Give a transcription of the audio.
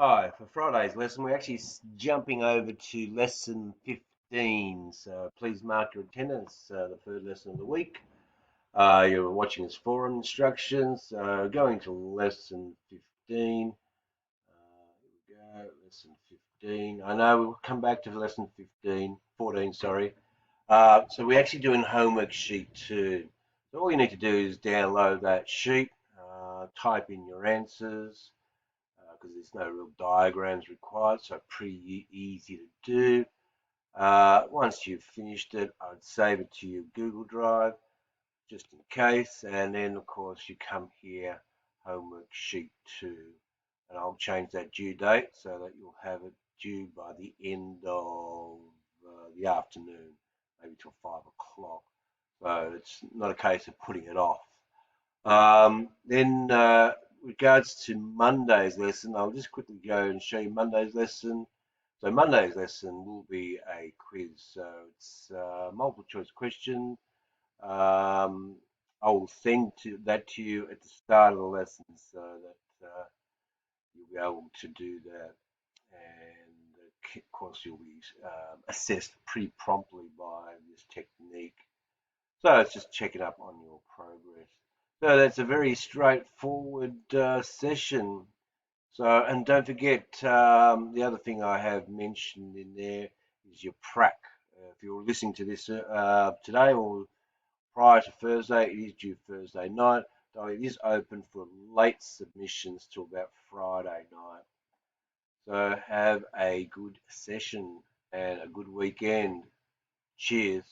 Hi, for Friday's lesson, we're actually jumping over to lesson 15. So please mark your attendance, the third lesson of the week. You're watching this forum instructions. Going to lesson 15. Here we go, lesson 15. I know we'll come back to lesson 15, 14, sorry. So we're actually doing homework sheet 2. So all you need to do is download that sheet, type in your answers, because there's no real diagrams required, so pretty easy to do. Once you've finished it, I'd save it to your Google Drive just in case, and then of course you come here, homework sheet 2, and I'll change that due date so that you'll have it due by the end of the afternoon, maybe till 5 o'clock. So it's not a case of putting it off. Then, regards to Monday's lesson, I'll just quickly go and show you Monday's lesson. So Monday's lesson will be a quiz. So it's a multiple choice question. I will send that to you at the start of the lesson so that you'll be able to do that. And of course, you'll be assessed pretty promptly by this technique. So it's just checking up on your progress. So that's a very straightforward session. So, and don't forget, the other thing I have mentioned in there is your prac. If you're listening to this today or prior to Thursday, it is due Thursday night. So it is open for late submissions till about Friday night. So have a good session and a good weekend. Cheers.